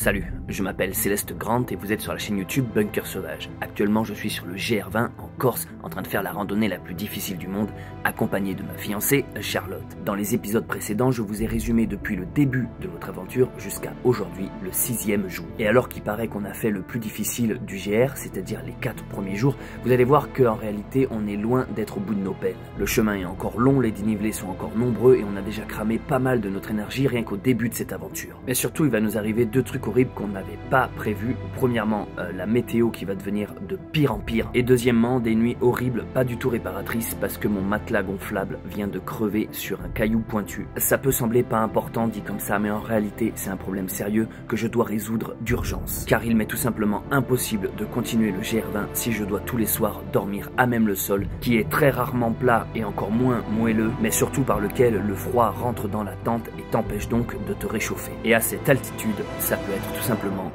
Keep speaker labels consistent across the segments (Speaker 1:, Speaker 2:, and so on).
Speaker 1: Salut, je m'appelle Céleste Grant et vous êtes sur la chaîne YouTube Bunker Sauvage. Actuellement, je suis sur le GR20 en Corse, en train de faire la randonnée la plus difficile du monde, accompagné de ma fiancée Charlotte. Dans les épisodes précédents, je vous ai résumé depuis le début de notre aventure jusqu'à aujourd'hui, le 6e jour. Et alors qu'il paraît qu'on a fait le plus difficile du GR, c'est-à-dire les 4 premiers jours, vous allez voir qu'en réalité, on est loin d'être au bout de nos peines. Le chemin est encore long, les dénivelés sont encore nombreux et on a déjà cramé pas mal de notre énergie rien qu'au début de cette aventure. Mais surtout, il va nous arriver 2 trucs horribles qu'on n'avait pas prévu. Premièrement, la météo qui va devenir de pire en pire. Et deuxièmement, des nuits horribles, pas du tout réparatrices parce que mon matelas gonflable vient de crever sur un caillou pointu. Ça peut sembler pas important dit comme ça, mais en réalité, c'est un problème sérieux que je dois résoudre d'urgence. Car il m'est tout simplement impossible de continuer le GR20 si je dois tous les soirs dormir à même le sol, qui est très rarement plat et encore moins moelleux, mais surtout par lequel le froid rentre dans la tente et t'empêche donc de te réchauffer. Et à cette altitude, ça peut être tout simplement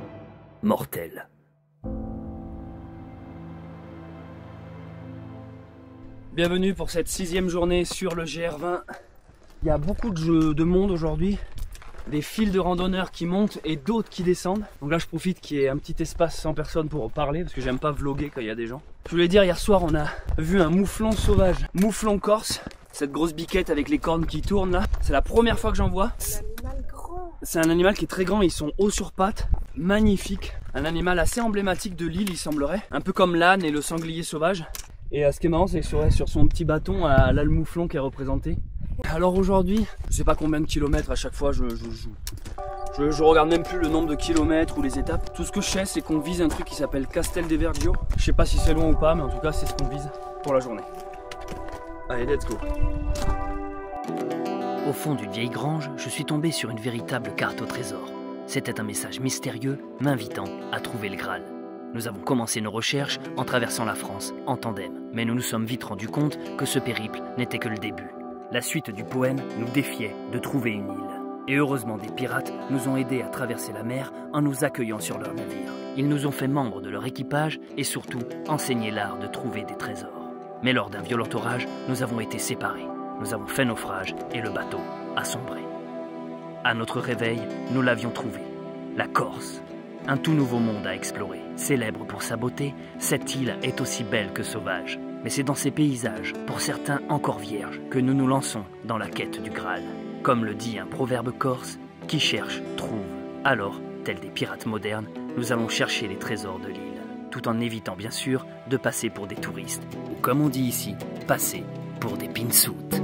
Speaker 1: mortel. Bienvenue pour cette 6e journée sur le GR20. Il y a beaucoup de monde aujourd'hui, des files de randonneurs qui montent et d'autres qui descendent. Donc là je profite qu'il y ait un petit espace sans personne pour parler parce que j'aime pas vlogger quand il y a des gens. Je voulais dire, hier soir on a vu un mouflon sauvage, mouflon corse, cette grosse biquette avec les cornes qui tournent là. C'est la première fois que j'en vois. C'est un animal qui est très grand, ils sont hauts sur pattes, magnifique. Un animal assez emblématique de l'île il semblerait, un peu comme l'âne et le sanglier sauvage. Et ce qui est marrant c'est que sur son petit bâton, là le mouflon qui est représenté. Alors aujourd'hui, je sais pas combien de kilomètres à chaque fois, je regarde même plus le nombre de kilomètres ou les étapes. Tout ce que je sais c'est qu'on vise un truc qui s'appelle Castel de Vergio. Je sais pas si c'est loin ou pas, mais en tout cas c'est ce qu'on vise pour la journée. Allez, let's go.
Speaker 2: Au fond d'une vieille grange, je suis tombé sur une véritable carte au trésor. C'était un message mystérieux m'invitant à trouver le Graal. Nous avons commencé nos recherches en traversant la France en tandem, mais nous nous sommes vite rendus compte que ce périple n'était que le début. La suite du poème nous défiait de trouver une île. Et heureusement des pirates nous ont aidés à traverser la mer en nous accueillant sur leur navire. Ils nous ont fait membres de leur équipage et surtout enseigné l'art de trouver des trésors. Mais lors d'un violent orage, nous avons été séparés. Nous avons fait naufrage et le bateau a sombré. À notre réveil, nous l'avions trouvé, la Corse. Un tout nouveau monde à explorer. Célèbre pour sa beauté, cette île est aussi belle que sauvage. Mais c'est dans ces paysages, pour certains encore vierges, que nous nous lançons dans la quête du Graal. Comme le dit un proverbe corse, qui cherche, trouve. Alors, tels des pirates modernes, nous allons chercher les trésors de l'île, tout en évitant bien sûr de passer pour des touristes, ou comme on dit ici, passer pour des pinsoutes.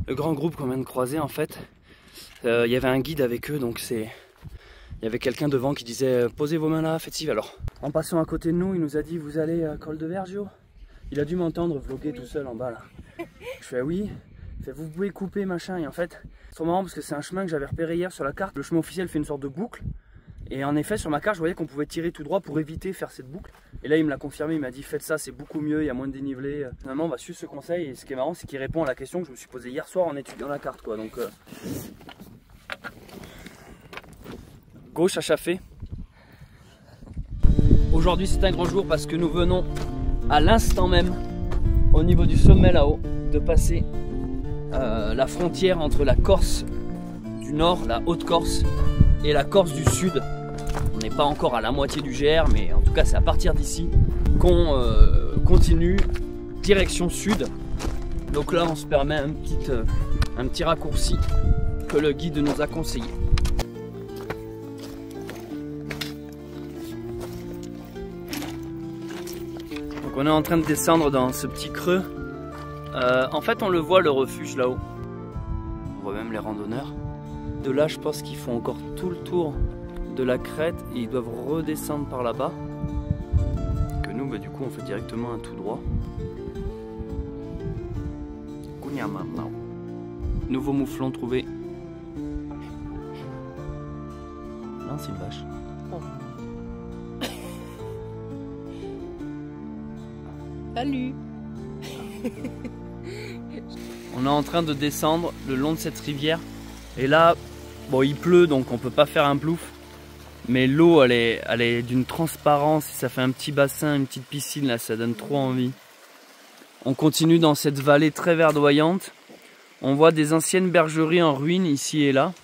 Speaker 1: Le grand groupe qu'on vient de croiser en fait, il y avait un guide avec eux, donc il y avait quelqu'un devant qui disait posez vos mains là, faites ci. Alors en passant à côté de nous, il nous a dit vous allez à Col de Vergio. Il a dû m'entendre vlogger tout seul en bas là. Je fais oui, il fait, vous pouvez couper machin, et en fait c'est trop marrant parce que c'est un chemin que j'avais repéré hier sur la carte. Le chemin officiel fait une sorte de boucle. Et en effet sur ma carte je voyais qu'on pouvait tirer tout droit pour éviter de faire cette boucle. Et là il me l'a confirmé, il m'a dit faites ça, c'est beaucoup mieux, il y a moins de dénivelé. Finalement on va suivre ce conseil et ce qui est marrant c'est qu'il répond à la question que je me suis posée hier soir en étudiant la carte quoi. Donc gauche à Chaffé. Aujourd'hui c'est un grand jour parce que nous venons à l'instant même au niveau du sommet là-haut de passer la frontière entre la Corse du Nord, la Haute-Corse et la Corse du Sud. On n'est pas encore à la moitié du GR, mais en tout cas c'est à partir d'ici qu'on continue direction sud. Donc là on se permet un petit raccourci que le guide nous a conseillé. Donc on est en train de descendre dans ce petit creux. En fait on le voit le refuge là-haut. On voit même les randonneurs. De là je pense qu'ils font encore tout le tour de la crête et ils doivent redescendre par là-bas. Que nous du coup on fait directement un tout droit.
Speaker 2: Nouveau mouflon trouvé. Non, c'est une vache.
Speaker 3: Salut.
Speaker 2: On est en train de descendre le long de cette rivière. Et là, bon, il pleut donc on peut pas faire un plouf. Mais l'eau, elle est d'une transparence. Ça fait un petit bassin, une petite piscine là, ça donne trop envie. On continue dans cette vallée très verdoyante. On voit des anciennes bergeries en ruine ici et là.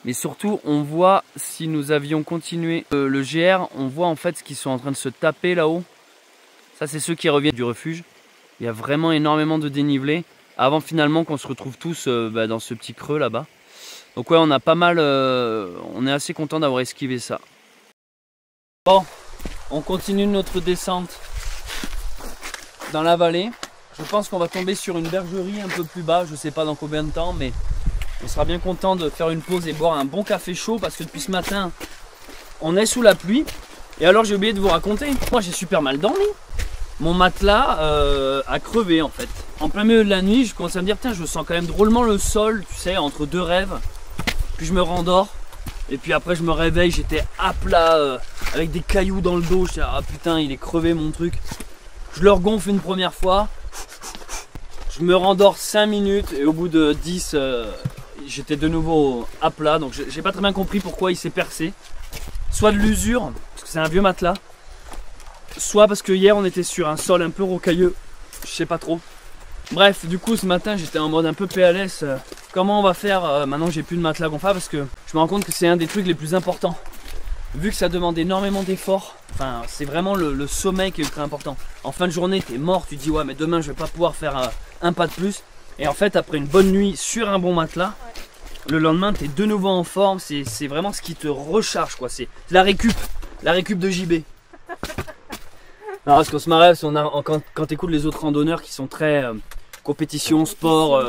Speaker 2: Mais surtout, on voit, si nous avions continué le GR, on voit en fait ce qu'ils sont en train de se taper là-haut. Ça, c'est ceux qui reviennent du refuge. Il y a vraiment énormément de dénivelé avant finalement qu'on se retrouve tous dans ce petit creux là-bas. Donc ouais, on a pas mal, on est assez content d'avoir esquivé ça. Bon, on continue notre descente dans la vallée. Je pense qu'on va tomber sur une bergerie un peu plus bas, je sais pas dans combien de temps, mais on sera bien content de faire une pause et boire un bon café chaud parce que depuis ce matin, on est sous la pluie. Et alors j'ai oublié de vous raconter, moi j'ai super mal dormi. Mon matelas a crevé en fait. En plein milieu de la nuit, je commence à me dire, tiens, je sens quand même drôlement le sol, tu sais, entre deux rêves. Puis je me rendors. Et puis après je me réveille, j'étais à plat avec des cailloux dans le dos. Je dis, ah putain, il est crevé mon truc. Je le regonfle une première fois. Je me rendors 5 minutes et au bout de 10, j'étais de nouveau à plat. Donc j'ai pas très bien compris pourquoi il s'est percé. Soit de l'usure, parce que c'est un vieux matelas. Soit parce que hier on était sur un sol un peu rocailleux. Je sais pas trop. Bref, du coup ce matin j'étais en mode un peu PLS. Comment on va faire maintenant que j'ai plus de matelas gonflable, parce que je me rends compte que c'est un des trucs les plus importants. Vu que ça demande énormément d'efforts, enfin c'est vraiment le sommeil qui est ultra important. En fin de journée t'es mort, tu te dis ouais mais demain je vais pas pouvoir faire un pas de plus. Et en fait après une bonne nuit sur un bon matelas, le lendemain t'es de nouveau en forme. C'est vraiment ce qui te recharge quoi. C'est la récup de JB. Non, parce qu'on se marrait, quand tu écoutes les autres randonneurs qui sont très compétition, sport,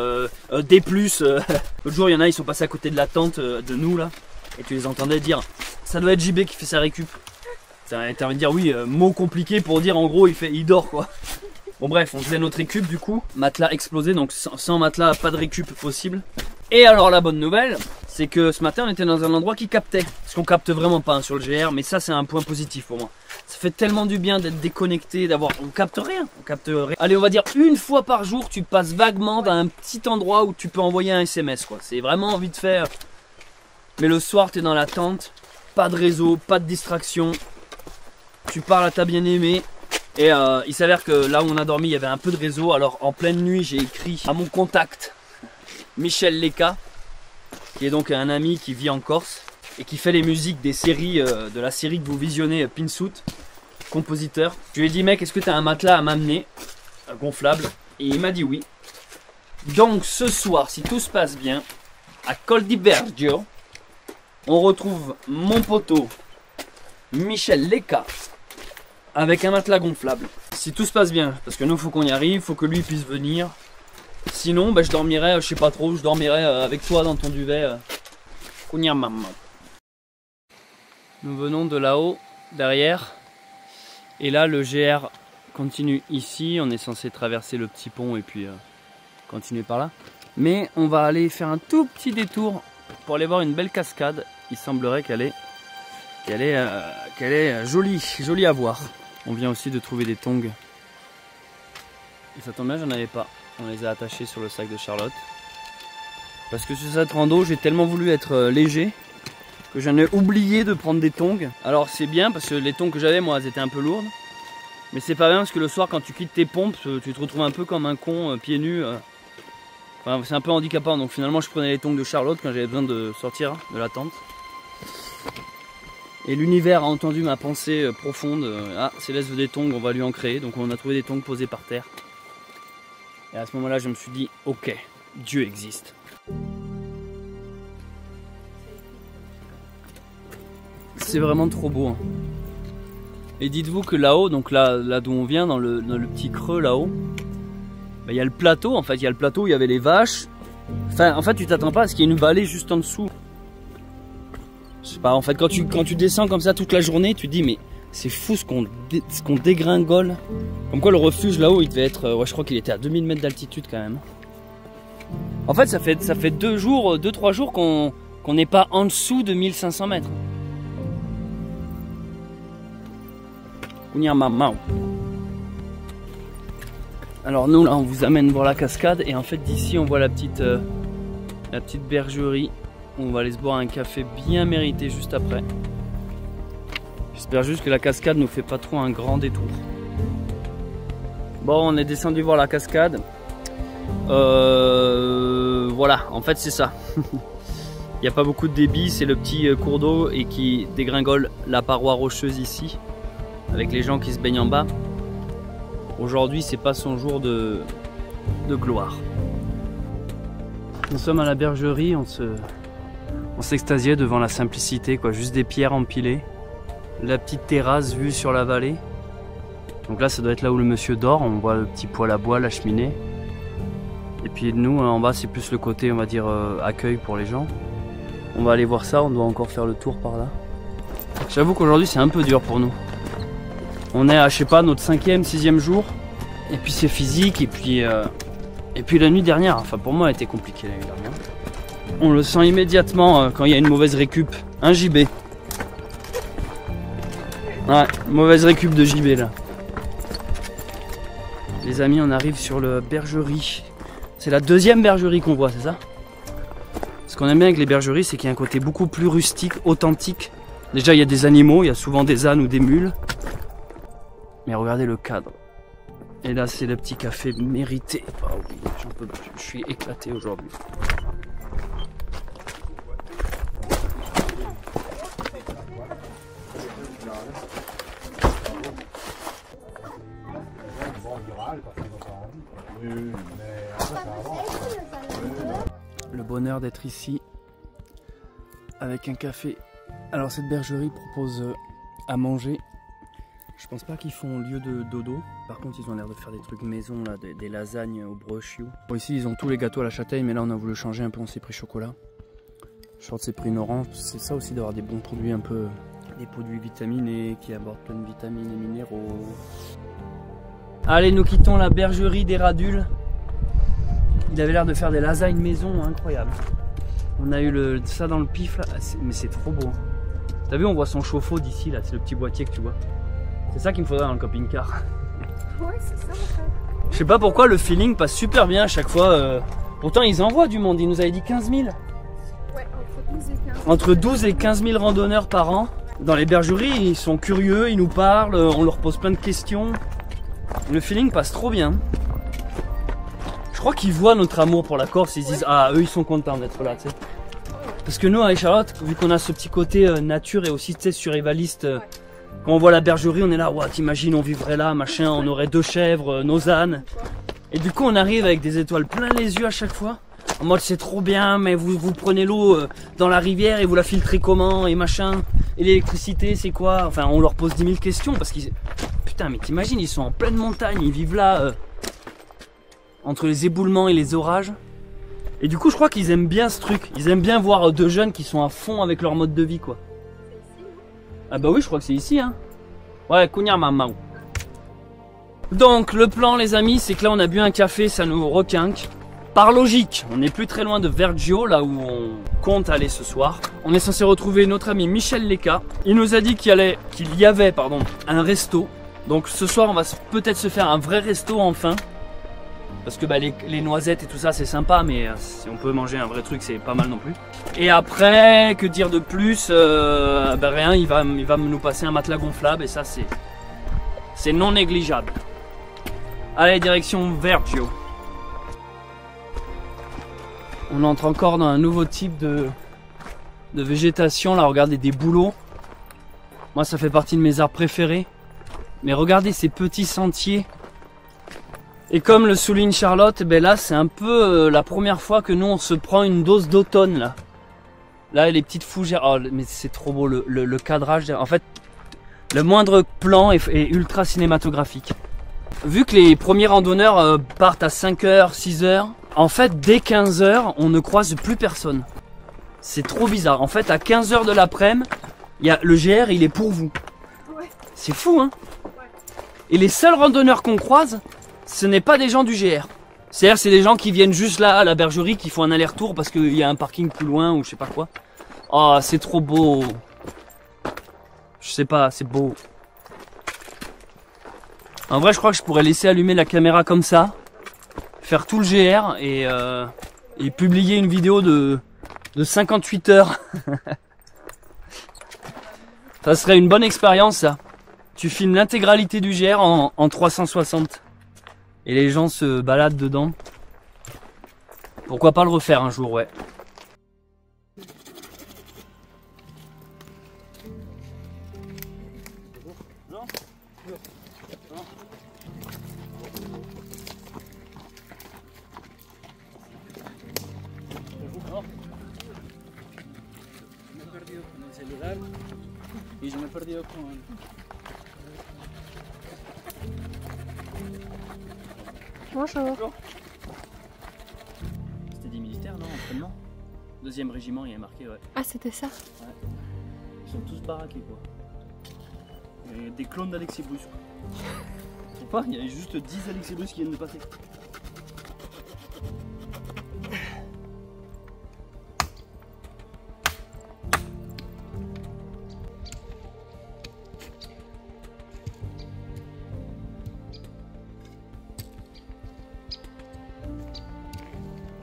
Speaker 2: D+. L'autre jour, il y en a, ils sont passés à côté de la tente de nous là, et tu les entendais dire, ça doit être JB qui fait sa récup. T'as envie de dire oui, mot compliqué pour dire en gros il dort quoi. Bon bref, on faisait notre récup du coup, matelas explosé, donc sans matelas, pas de récup possible. Et alors la bonne nouvelle, c'est que ce matin on était dans un endroit qui captait. Parce qu'on capte vraiment pas sur le GR, mais ça c'est un point positif pour moi. Ça fait tellement du bien d'être déconnecté, on capte rien, Allez, on va dire une fois par jour, tu passes vaguement dans un petit endroit où tu peux envoyer un SMS quoi. C'est vraiment envie de faire. Mais le soir tu es dans la tente, pas de réseau, pas de distraction. Tu parles à ta bien-aimée. Et il s'avère que là où on a dormi, il y avait un peu de réseau. Alors en pleine nuit, j'ai écrit à mon contact Michel Leka, qui est donc un ami qui vit en Corse et qui fait les musiques des séries, de la série que vous visionnez, Pinsuit, compositeur. Je lui ai dit mec, est-ce que tu as un matelas à m'amener, gonflable? Et il m'a dit oui. Donc ce soir, si tout se passe bien, à Col di Vergio, on retrouve mon poteau Michel Leka avec un matelas gonflable. Si tout se passe bien, parce que nous faut qu'on y arrive, faut que lui puisse venir. Sinon, je dormirai, je sais pas trop, je dormirai avec toi dans ton duvet. Nous venons de là-haut, derrière. Et là, le GR continue ici. On est censé traverser le petit pont et puis continuer par là. Mais on va aller faire un tout petit détour pour aller voir une belle cascade. Il semblerait qu'elle est jolie à voir. On vient aussi de trouver des tongs. Et ça tombe bien, j'en avais pas. On les a attachés sur le sac de Charlotte. Parce que sur cette rando, j'ai tellement voulu être léger que j'en ai oublié de prendre des tongs. Alors c'est bien parce que les tongs que j'avais, moi, elles étaient un peu lourdes. Mais c'est pas bien parce que le soir, quand tu quittes tes pompes, tu te retrouves un peu comme un con, pieds nus. Enfin, c'est un peu handicapant. Donc finalement, je prenais les tongs de Charlotte quand j'avais besoin de sortir de la tente. Et l'univers a entendu ma pensée profonde. Ah, Céleste veut des tongs, on va lui en créer. Donc on a trouvé des tongs posés par terre. Et à ce moment-là, je me suis dit, ok, Dieu existe. C'est vraiment trop beau. Hein. Et dites-vous que là-haut, donc là d'où on vient, dans le petit creux là-haut, il y a le plateau. En fait, il y a le plateau où il y avait les vaches. Enfin, en fait, tu t'attends pas à ce qu'il y ait une vallée juste en dessous. Je sais pas, en fait, quand tu descends comme ça toute la journée, tu te dis, mais C'est fou ce qu'on dégringole. Comme quoi le refuge là-haut, il devait être... ouais, je crois qu'il était à 2000 mètres d'altitude quand même. En fait, ça fait 2-3 jours qu'on n'est pas en dessous de 1500 mètres. Alors nous là, on vous amène voir la cascade et en fait d'ici on voit la petite bergerie. On va aller se boire un café bien mérité juste après. J'espère juste que la cascade nous fait pas trop un grand détour. Bon, on est descendu voir la cascade. Voilà, en fait c'est ça. Il n'y a pas beaucoup de débit, c'est le petit cours d'eau et qui dégringole la paroi rocheuse ici, avec les gens qui se baignent en bas. Aujourd'hui, c'est pas son jour de gloire. Nous sommes à la bergerie, on s'extasiait devant la simplicité, quoi, juste des pierres empilées. La petite terrasse vue sur la vallée. Donc là, ça doit être là où le monsieur dort. On voit le petit poêle à bois, la cheminée. Et puis nous, en bas, c'est plus le côté, on va dire, accueil pour les gens. On va aller voir ça, on doit encore faire le tour par là. J'avoue qu'aujourd'hui, c'est un peu dur pour nous. On est à, je sais pas, notre 5e, 6e jour. Et puis c'est physique, et puis la nuit dernière, enfin pour moi, elle était compliquée la nuit dernière. On le sent immédiatement quand il y a une mauvaise récup. Un JB. Ouais, mauvaise récup de JB là. Les amis, on arrive sur le bergerie. C'est la 2e bergerie qu'on voit, c'est ça? Ce qu'on aime bien avec les bergeries, c'est qu'il y a un côté beaucoup plus rustique, authentique. Déjà, il y a des animaux, il y a souvent des ânes ou des mules. Mais regardez le cadre. Et là, c'est le petit café mérité. Oh oui, j'en peux plus, je suis éclaté aujourd'hui. Le bonheur d'être ici avec un café. Alors cette bergerie propose à manger. Je pense pas qu'ils font lieu de dodo. Par contre ils ont l'air de faire des trucs maison là, des lasagnes au brioche. Bon, ici ils ont tous les gâteaux à la châtaigne, mais là on a voulu changer un peu, on s'est pris chocolat. Short s'est pris une orange. C'est ça aussi d'avoir des bons produits un peu, des produits vitaminés qui abordent plein de vitamines et minéraux. Allez, nous quittons la bergerie des Radules. Il avait l'air de faire des lasagnes maison, incroyable. On a eu ça dans le pif là, mais c'est trop beau. T'as vu, on voit son chauffe-eau d'ici là, c'est le petit boîtier que tu vois. C'est ça qu'il me faudrait dans le camping-car.
Speaker 3: Ouais, c'est ça, mon frère.
Speaker 2: Je sais pas pourquoi le feeling passe super bien à chaque fois. Pourtant ils envoient du monde, ils nous avaient dit 15 000.
Speaker 3: Ouais, entre 12 et 15 000.
Speaker 2: Entre 12 et 15 000 randonneurs par an. Dans les bergeries, ils sont curieux, ils nous parlent, on leur pose plein de questions. Le feeling passe trop bien. Je crois qu'ils voient notre amour pour la Corse, ils se disent ah, eux ils sont contents d'être là, tu sais. Parce que nous avec Charlotte, vu qu'on a ce petit côté nature et aussi tu sais survivaliste, quand on voit la bergerie on est là, ouais, t'imagines on vivrait là, machin, on aurait 2 chèvres, nos ânes. Et du coup on arrive avec des étoiles plein les yeux à chaque fois. En mode c'est trop bien, mais vous prenez l'eau dans la rivière et vous la filtrez comment et machin. Et l'électricité c'est quoi? Enfin on leur pose 10 000 questions parce qu'ils... Putain mais t'imagines, ils sont en pleine montagne, ils vivent là entre les éboulements et les orages. Et du coup je crois qu'ils aiment bien ce truc. Ils aiment bien voir 2 jeunes qui sont à fond avec leur mode de vie quoi. Ah bah oui je crois que c'est ici hein. Ouais, Kounia Mamau. Donc le plan les amis c'est que là on a bu un café, ça nous requinque. Par logique, on n'est plus très loin de Vergio, là où on compte aller ce soir. On est censé retrouver notre ami Michel Leca. Il nous a dit qu'il y avait un resto. Donc ce soir, on va peut-être se faire un vrai resto enfin. Parce que bah, les noisettes et tout ça, c'est sympa, mais si on peut manger un vrai truc, c'est pas mal non plus. Et après, que dire de plus bah, rien, il va nous passer un matelas gonflable et ça, c'est non négligeable. Allez, direction Vergio. On entre encore dans un nouveau type de végétation. Là, regardez, des bouleaux. Moi, ça fait partie de mes arbres préférés. Mais regardez ces petits sentiers. Et comme le souligne Charlotte, ben là, c'est un peu la première fois que nous, on se prend une dose d'automne, là. Là, les petites fougères. Oh, mais c'est trop beau, le cadrage. En fait, le moindre plan est ultra cinématographique. Vu que les premiers randonneurs partent à 5h, 6h, en fait, dès 15h, on ne croise plus personne. C'est trop bizarre. En fait, à 15h de l'après-midi, le GR, il est pour vous. C'est fou, hein. Et les seuls randonneurs qu'on croise, ce n'est pas des gens du GR. C'est-à-dire c'est des gens qui viennent juste là à la bergerie, qui font un aller-retour parce qu'il y a un parking plus loin ou je sais pas quoi. Oh, c'est trop beau. Je sais pas, c'est beau. En vrai, je crois que je pourrais laisser allumer la caméra comme ça, faire tout le GR et publier une vidéo de 58 heures. Ça serait une bonne expérience, ça. Tu filmes l'intégralité du GR en 360. Et les gens se baladent dedans. Pourquoi pas le refaire un jour, ouais. Y yo me he perdido con...
Speaker 3: Bonjour.
Speaker 2: C'était des militaires, non, entraînement? Deuxième régiment, il y a marqué, ouais.
Speaker 3: Ah, c'était ça?
Speaker 2: Ouais. Ils sont tous baraqués, quoi. Il y a des clones d'Alexis Bruce, quoi. Je sais pas, il y a juste 10 Alexis Bruce qui viennent de passer.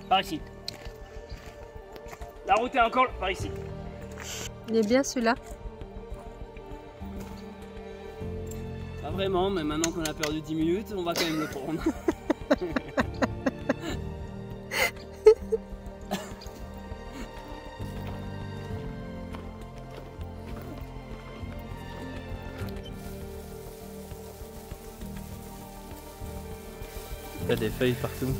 Speaker 2: Par ici. La route est encore par ici.
Speaker 3: Il est bien celui-là.
Speaker 2: Pas vraiment, mais maintenant qu'on a perdu 10 minutes, on va quand même le prendre. Il y a des feuilles partout.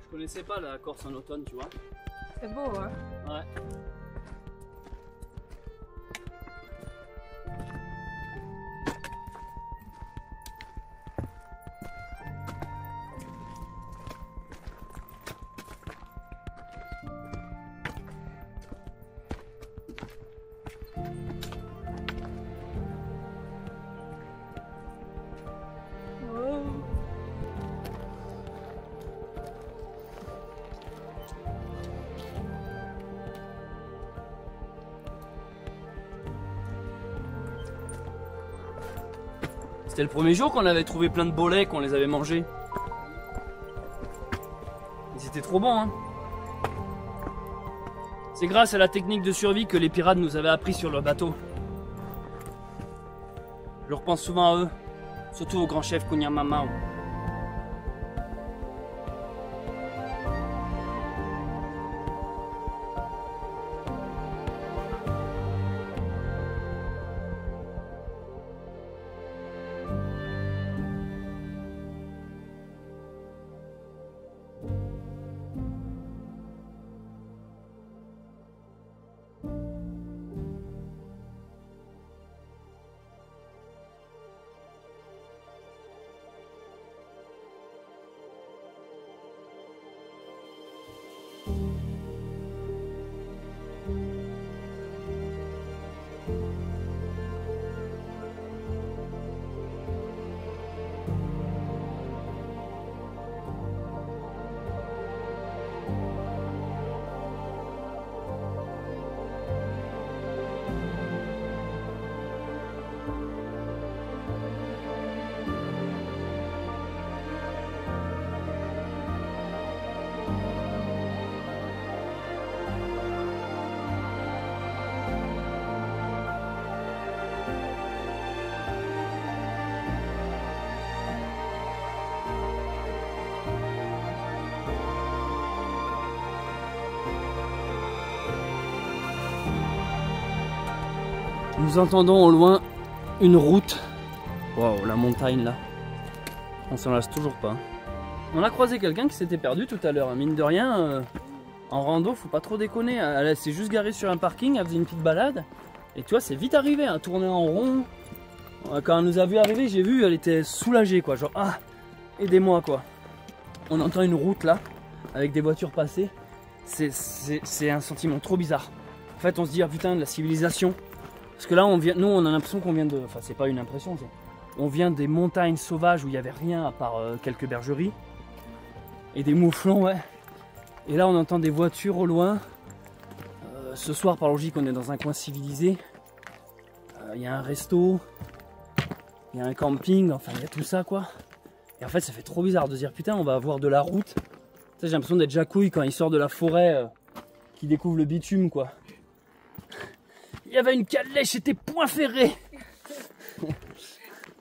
Speaker 2: Je connaissais pas la Corse en automne, tu vois.
Speaker 3: C'est beau, hein?
Speaker 2: Ouais. C'était le premier jour qu'on avait trouvé plein de bolets, qu'on les avait mangés. C'était trop bon, hein. C'est grâce à la technique de survie que les pirates nous avaient appris sur leur bateau. Je repense souvent à eux, surtout au grand chef Kunyamamao. Nous entendons au loin une route. Waouh, la montagne là. On s'en lasse toujours pas. On a croisé quelqu'un qui s'était perdu tout à l'heure. Mine de rien, en rando, faut pas trop déconner. Elle s'est juste garée sur un parking, elle faisait une petite balade. Et tu vois, c'est vite arrivé, hein, tourner en rond. Quand elle nous a vu arriver, j'ai vu, elle était soulagée quoi. Genre, ah, aidez-moi quoi. On entend une route là, avec des voitures passer. C'est un sentiment trop bizarre. En fait, on se dit, ah putain, de la civilisation. Parce que là, nous, on a l'impression qu'on vient de... Enfin, c'est pas une impression, on vient des montagnes sauvages où il n'y avait rien à part quelques bergeries. Et des mouflons, ouais. Et là, on entend des voitures au loin. Ce soir, par logique, on est dans un coin civilisé. Il y a un resto. Il y a un camping. Enfin, il y a tout ça, quoi. Et en fait, ça fait trop bizarre de se dire, putain, on va avoir de la route. J'ai l'impression d'être Jacouille quand il sort de la forêt, qui découvre le bitume, quoi. Il y avait une calèche, c'était point ferré.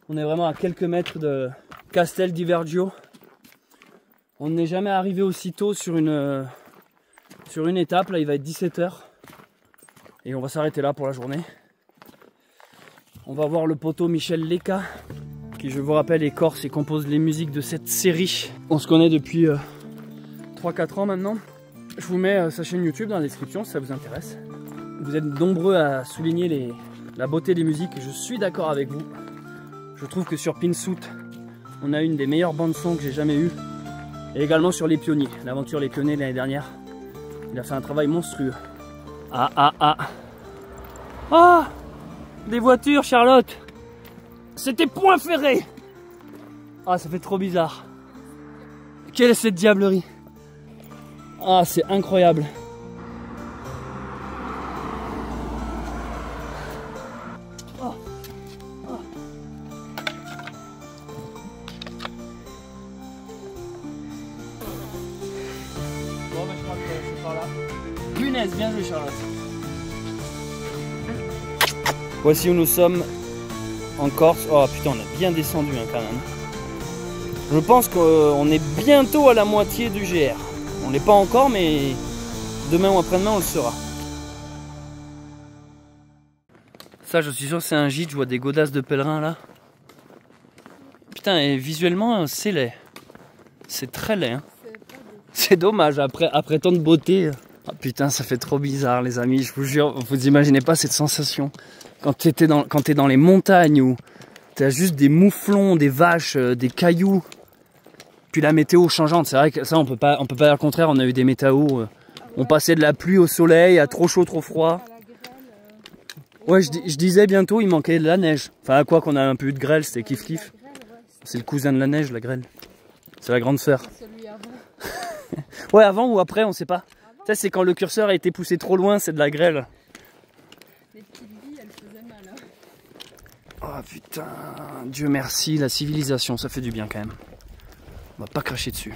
Speaker 2: On est vraiment à quelques mètres de Castel di Vergio. On n'est jamais arrivé aussitôt sur une étape. Là, il va être 17 h. Et on va s'arrêter là pour la journée. On va voir le poteau Michel Lecca, qui, je vous rappelle, est corse et compose les musiques de cette série. On se connaît depuis 3-4 ans maintenant. Je vous mets sa chaîne YouTube dans la description si ça vous intéresse. Vous êtes nombreux à souligner la beauté des musiques et je suis d'accord avec vous. Je trouve que sur Pinsuit, on a une des meilleures bandes son que j'ai jamais eues. Et également sur Les Pionniers, l'aventure Les Pionniers de l'année dernière. Il a fait un travail monstrueux. Ah, des voitures, Charlotte. C'était point ferré. Ah, ça fait trop bizarre. Quelle est cette diablerie? Ah, c'est incroyable. Punaise, bien joué Charlotte. Voici où nous sommes en Corse. Oh putain, on a bien descendu hein, quand même. Je pense qu'on est bientôt à la moitié du GR. On n'est pas encore, mais demain ou après-demain on le sera. Ça, je suis sûr que c'est un gîte. Je vois des godasses de pèlerins là. Putain, et visuellement c'est laid. C'est très laid hein. C'est dommage après tant de beauté. Oh putain, ça fait trop bizarre les amis, je vous jure, vous imaginez pas cette sensation. Quand t'es dans les montagnes où t'as juste des mouflons, des vaches, des cailloux. Puis la météo changeante, c'est vrai que ça on peut pas dire le contraire, on a eu des météos, on passait de la pluie au soleil, à trop chaud, trop froid. Ouais, je disais bientôt il manquait de la neige. Enfin à quoi qu'on a un peu eu de grêle, c'était kiff kiff. C'est le cousin de la neige, la grêle. C'est la grande sœur. Ouais, avant ou après, on sait pas. Ça, c'est quand le curseur a été poussé trop loin, c'est de la grêle.
Speaker 3: Les petites billes, elles faisaient mal. Hein.
Speaker 2: Oh putain, Dieu merci, la civilisation, ça fait du bien quand même. On va pas cracher dessus.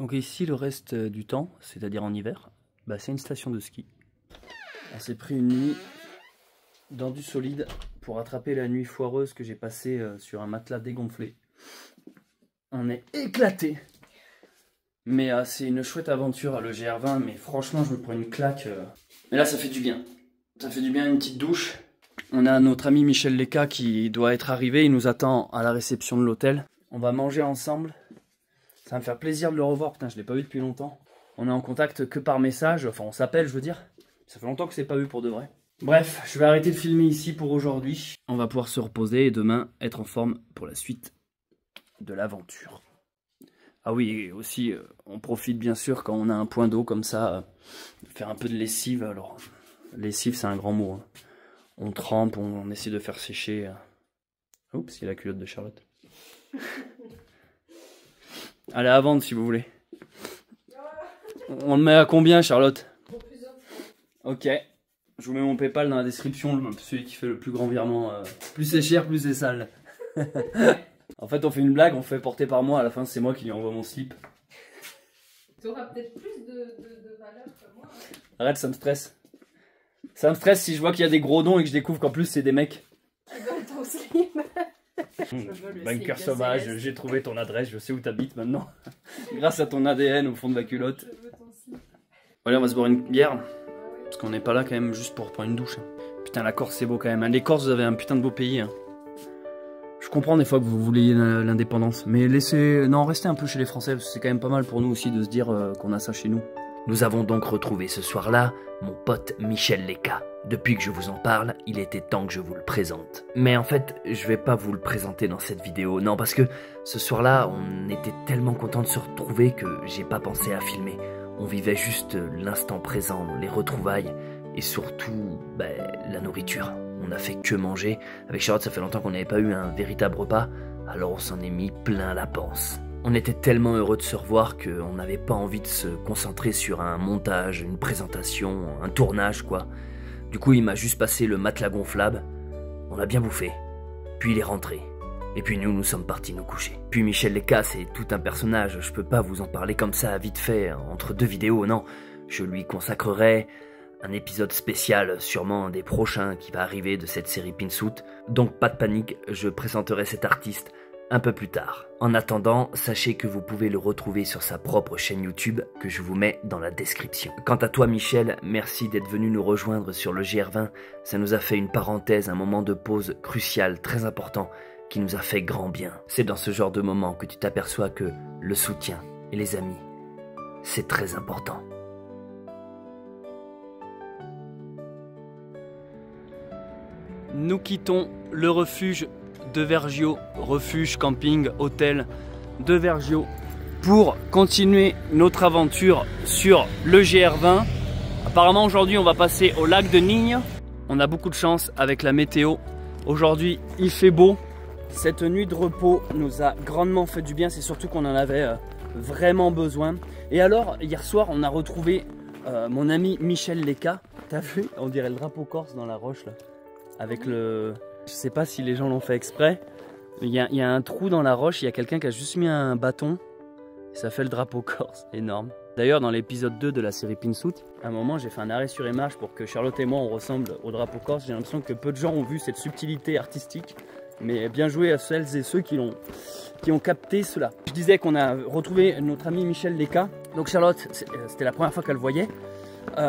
Speaker 2: Donc ici, le reste du temps, c'est-à-dire en hiver, bah, c'est une station de ski. On s'est pris une nuit dans du solide pour attraper la nuit foireuse que j'ai passée sur un matelas dégonflé. On est éclaté. Mais c'est une chouette aventure le GR20, mais franchement je me prends une claque. Mais là ça fait du bien. Ça fait du bien une petite douche. On a notre ami Michel Lecca qui doit être arrivé, il nous attend à la réception de l'hôtel. On va manger ensemble. Ça va me faire plaisir de le revoir, putain je l'ai pas vu depuis longtemps. On est en contact que par message, enfin on s'appelle je veux dire. Ça fait longtemps que c'est pas vu pour de vrai. Bref, je vais arrêter de filmer ici pour aujourd'hui. On va pouvoir se reposer et demain être en forme pour la suite de l'aventure. Ah oui, et aussi, on profite bien sûr quand on a un point d'eau comme ça, de faire un peu de lessive. Alors, lessive c'est un grand mot. Hein. On trempe, on essaie de faire sécher. Oups, il y a la culotte de Charlotte. Allez, à vendre si vous voulez. On le met à combien Charlotte? Ok. Je vous mets mon PayPal dans la description, celui qui fait le plus grand virement. Plus c'est cher, plus c'est sale. En fait, on fait une blague, on fait porter par moi, à la fin c'est moi qui lui envoie mon slip.
Speaker 3: Tu auras peut-être plus de valeur que moi. Hein.
Speaker 2: Arrête, ça me stresse. Ça me stresse si je vois qu'il y a des gros noms et que je découvre qu'en plus c'est des mecs.
Speaker 3: Tu donnes ton slip.
Speaker 2: Bunker sauvage, j'ai trouvé ton adresse, je sais où t'habites maintenant. Grâce à ton ADN au fond de la culotte. Allez, on va se boire une bière. Parce qu'on n'est pas là quand même juste pour prendre une douche. Putain, la Corse c'est beau quand même. Les Corses, vous avez un putain de beau pays. Je comprends des fois que vous voulez l'indépendance. Mais laissez... Non, restez un peu chez les Français. Parce que c'est quand même pas mal pour nous aussi de se dire qu'on a ça chez nous.
Speaker 1: Nous avons donc retrouvé ce soir-là mon pote Michel Leca. Depuis que je vous en parle, il était temps que je vous le présente. Mais en fait, je vais pas vous le présenter dans cette vidéo. Non, parce que ce soir-là, on était tellement contents de se retrouver que j'ai pas pensé à filmer. On vivait juste l'instant présent, les retrouvailles et surtout la nourriture. On n'a fait que manger. Avec Charlotte, ça fait longtemps qu'on n'avait pas eu un véritable repas, alors on s'en est mis plein la panse. On était tellement heureux de se revoir qu'on n'avait pas envie de se concentrer sur un montage, une présentation, un tournage quoi. Du coup, il m'a juste passé le matelas gonflable. On a bien bouffé. Puis il est rentré. Et puis nous sommes partis nous coucher. Puis Michel Leca, c'est tout un personnage. Je peux pas vous en parler comme ça, vite fait, entre deux vidéos, non. Je lui consacrerai un épisode spécial, sûrement un des prochains qui va arriver de cette série Pinsuit. Donc pas de panique, je présenterai cet artiste un peu plus tard. En attendant, sachez que vous pouvez le retrouver sur sa propre chaîne YouTube que je vous mets dans la description. Quant à toi Michel, merci d'être venu nous rejoindre sur le GR20. Ça nous a fait une parenthèse, un moment de pause crucial, très important, qui nous a fait grand bien. C'est dans ce genre de moment que tu t'aperçois que le soutien et les amis, c'est très important.
Speaker 2: Nous quittons le refuge de Vergio, refuge, camping, hôtel de Vergio, pour continuer notre aventure sur le GR20. Apparemment aujourd'hui on va passer au lac de Nigne. On a beaucoup de chance avec la météo. Aujourd'hui il fait beau. Cette nuit de repos nous a grandement fait du bien, c'est surtout qu'on en avait vraiment besoin. Et alors hier soir on a retrouvé mon ami Michel Leca. T'as vu? On dirait le drapeau corse dans la roche là. Avec le... Je sais pas si les gens l'ont fait exprès. Il y a un trou dans la roche, il y a quelqu'un qui a juste mis un bâton. Et ça fait le drapeau corse, énorme. D'ailleurs dans l'épisode 2 de la série Pinsuit, à un moment j'ai fait un arrêt sur image pour que Charlotte et moi on ressemble au drapeau corse. J'ai l'impression que peu de gens ont vu cette subtilité artistique. Mais bien joué à celles et ceux qui ont capté cela. Je disais qu'on a retrouvé notre ami Michel Leca. Donc Charlotte, c'était la première fois qu'elle le voyait.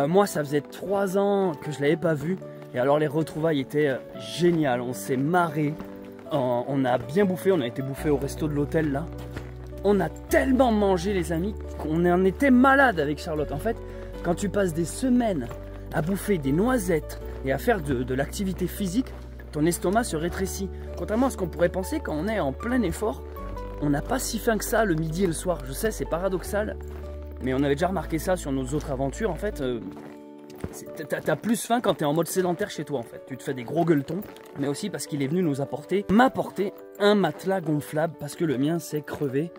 Speaker 2: Moi ça faisait 3 ans que je ne l'avais pas vu. Et alors les retrouvailles étaient géniales, on s'est marré, on a bien bouffé, on a été bouffé au resto de l'hôtel là. On a tellement mangé les amis qu'on en était malade avec Charlotte. En fait, quand tu passes des semaines à bouffer des noisettes et à faire de l'activité physique, ton estomac se rétrécit. Contrairement à ce qu'on pourrait penser quand on est en plein effort, on n'a pas si faim que ça le midi et le soir. Je sais, c'est paradoxal, mais on avait déjà remarqué ça sur nos autres aventures en fait. T'as plus faim quand t'es en mode sédentaire chez toi en fait. Tu te fais des gros gueuletons, mais aussi parce qu'il est venu m'apporter un matelas gonflable parce que le mien s'est crevé.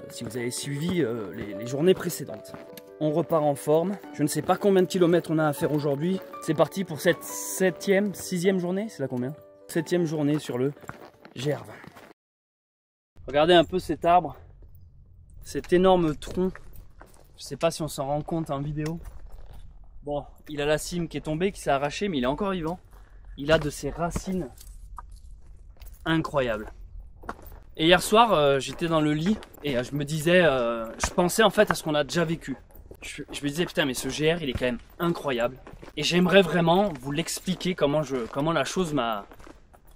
Speaker 2: Si vous avez suivi les journées précédentes. On repart en forme. Je ne sais pas combien de kilomètres on a à faire aujourd'hui. C'est parti pour cette 6e journée. C'est là combien? 7e journée sur le GR20. Regardez un peu cet arbre. Cet énorme tronc. Je ne sais pas si on s'en rend compte en vidéo. Bon, il a la cime qui est tombée, qui s'est arrachée, mais il est encore vivant. Il a de ses racines incroyables. Et hier soir, j'étais dans le lit et je me disais, je pensais en fait à ce qu'on a déjà vécu. Je me disais, putain, mais ce GR, il est quand même incroyable. Et j'aimerais vraiment vous l'expliquer comment la chose m'a...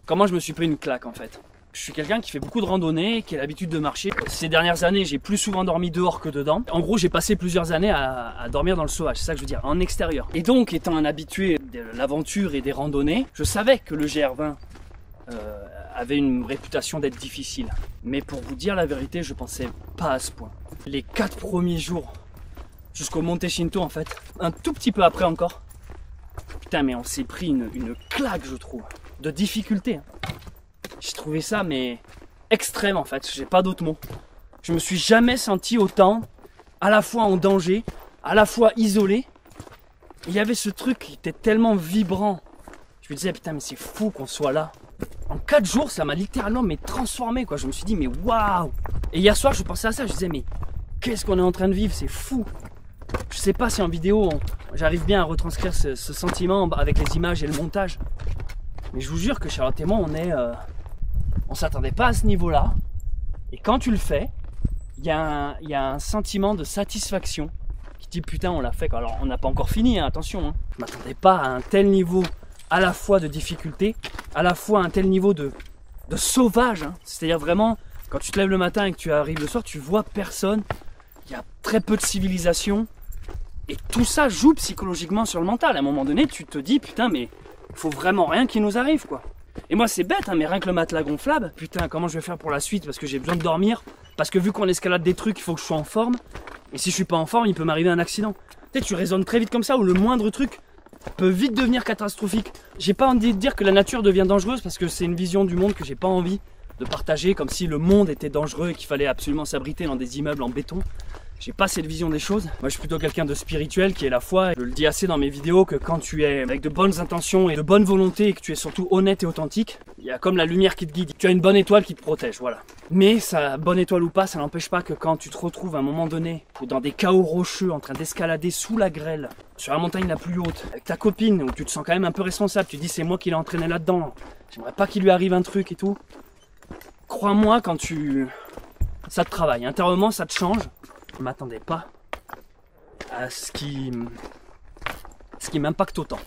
Speaker 2: Comment je me suis pris une claque en fait. Je suis quelqu'un qui fait beaucoup de randonnées, qui a l'habitude de marcher. Ces dernières années, j'ai plus souvent dormi dehors que dedans. En gros, j'ai passé plusieurs années à dormir dans le sauvage, c'est ça que je veux dire, en extérieur. Et donc, étant un habitué de l'aventure et des randonnées, je savais que le GR20 avait une réputation d'être difficile. Mais pour vous dire la vérité, je pensais pas à ce point. Les 4 premiers jours, jusqu'au Monte Shinto en fait, un tout petit peu après encore, putain mais on s'est pris une claque je trouve, de difficulté. J'ai trouvé ça mais extrême en fait, j'ai pas d'autres mots. Je me suis jamais senti autant, à la fois en danger, à la fois isolé. Il y avait ce truc qui était tellement vibrant. Je me disais putain mais c'est fou qu'on soit là. En 4 jours ça m'a littéralement transformé quoi. Je me suis dit mais waouh. Et hier soir je pensais à ça, je disais mais qu'est-ce qu'on est en train de vivre, c'est fou. Je sais pas si en vidéo j'arrive bien à retranscrire ce
Speaker 4: On s'attendait pas à ce niveau-là. Et quand tu le fais, il y a un sentiment de satisfaction qui dit putain on l'a fait. Alors on n'a pas encore fini, hein, attention. Hein. Je m'attendais pas à un tel niveau à la fois de difficulté, à la fois à un tel niveau de sauvage. Hein. C'est-à-dire vraiment, quand tu te lèves le matin et que tu arrives le soir, tu vois personne. Il y a très peu de civilisation. Et tout ça joue psychologiquement sur le mental. À un moment donné, tu te dis putain mais il faut vraiment rien qui nous arrive quoi. Et moi c'est bête, hein, mais rien que le matelas gonflable, putain comment je vais faire pour la suite parce que j'ai besoin de dormir, parce que vu qu'on escalade des trucs, il faut que je sois en forme, et si je suis pas en forme, il peut m'arriver un accident. Tu sais, tu raisonnes très vite comme ça, où le moindre truc peut vite devenir catastrophique. J'ai pas envie de dire que la nature devient dangereuse, parce que c'est une vision du monde que j'ai pas envie de partager, comme si le monde était dangereux et qu'il fallait absolument s'abriter dans des immeubles en béton. J'ai pas cette vision des choses. Moi, je suis plutôt quelqu'un de spirituel qui est la foi. Je le dis assez dans mes vidéos que quand tu es avec de bonnes intentions et de bonne volonté et que tu es surtout honnête et authentique, il y a comme la lumière qui te guide. Tu as une bonne étoile qui te protège, voilà. Mais ça, bonne étoile ou pas, ça n'empêche pas que quand tu te retrouves à un moment donné dans des chaos rocheux en train d'escalader sous la grêle, sur la montagne la plus haute, avec ta copine, où tu te sens quand même un peu responsable, tu te dis c'est moi qui l'ai entraîné là-dedans, j'aimerais pas qu'il lui arrive un truc et tout. Crois-moi, ça te travaille, intérieurement ça te change. Je m'attendais pas à ce qui m'impacte autant.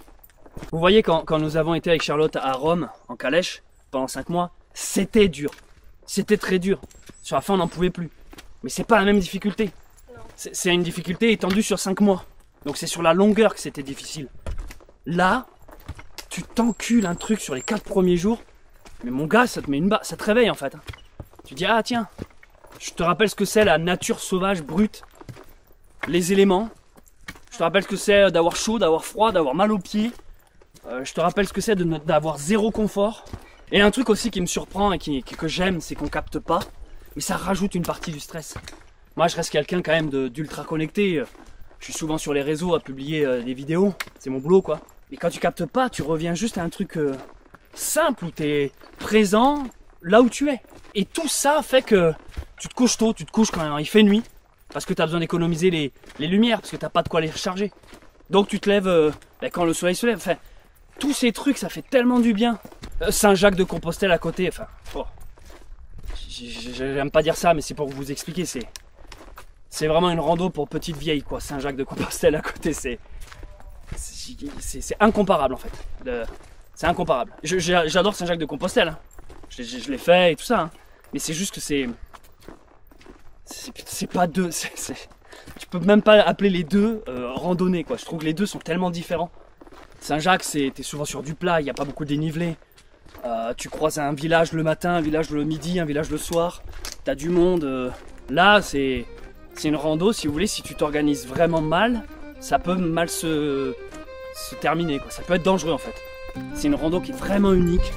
Speaker 4: Vous voyez, quand nous avons été avec Charlotte à Rome, en calèche, pendant 5 mois, c'était dur. C'était très dur. Sur la fin, on n'en pouvait plus. Mais c'est pas la même difficulté. C'est une difficulté étendue sur 5 mois. Donc c'est sur la longueur que c'était difficile. Là, tu t'encules un truc sur les 4 premiers jours, mais mon gars, ça te met une barre, ça te réveille en fait. Tu dis, ah tiens, je te rappelle ce que c'est la nature sauvage, brute, les éléments. Je te rappelle ce que c'est d'avoir chaud, d'avoir froid, d'avoir mal aux pieds. Je te rappelle ce que c'est d'avoir zéro confort. Et un truc aussi qui me surprend et que j'aime, c'est qu'on capte pas, mais ça rajoute une partie du stress. Moi, je reste quelqu'un quand même d'ultra connecté. Je suis souvent sur les réseaux à publier des vidéos. C'est mon boulot, quoi. Et quand tu captes pas, tu reviens juste à un truc simple où tu es présent là où tu es. Et tout ça fait que tu te couches tôt, tu te couches quand il fait nuit, parce que tu as besoin d'économiser les lumières, parce que tu n'as pas de quoi les recharger. Donc tu te lèves quand le soleil se lève. Enfin, tous ces trucs, ça fait tellement du bien. Saint-Jacques de Compostelle à côté, enfin, oh, j'aime pas dire ça, mais c'est pour vous expliquer, c'est vraiment une rando pour petite vieille, quoi. Saint-Jacques de Compostelle à côté, c'est incomparable en fait. C'est incomparable. J'adore Saint-Jacques de Compostelle, hein. Je l'ai fait et tout ça, hein. Mais c'est juste que c'est pas deux. Tu peux même pas appeler les deux randonnée, quoi. Je trouve que les deux sont tellement différents. Saint-Jacques, t'es souvent sur du plat, il n'y a pas beaucoup de dénivelé. Tu croises un village le matin, un village le midi, un village le soir. T'as du monde. Là, c'est une rando, si vous voulez, si tu t'organises vraiment mal, ça peut mal se terminer, quoi. Ça peut être dangereux en fait. C'est une rando qui est vraiment unique.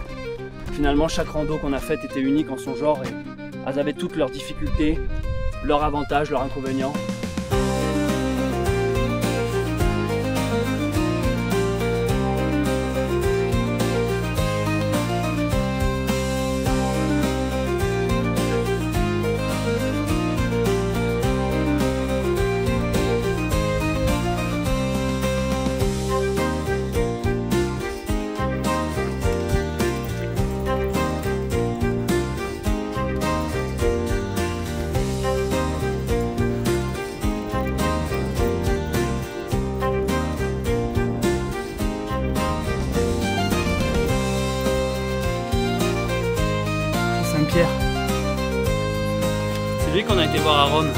Speaker 4: Finalement, chaque rando qu'on a faite était unique en son genre et elles avaient toutes leurs difficultés, leurs avantages, leurs inconvénients. Saint-Pierre. C'est lui qu'on a été voir à Rome.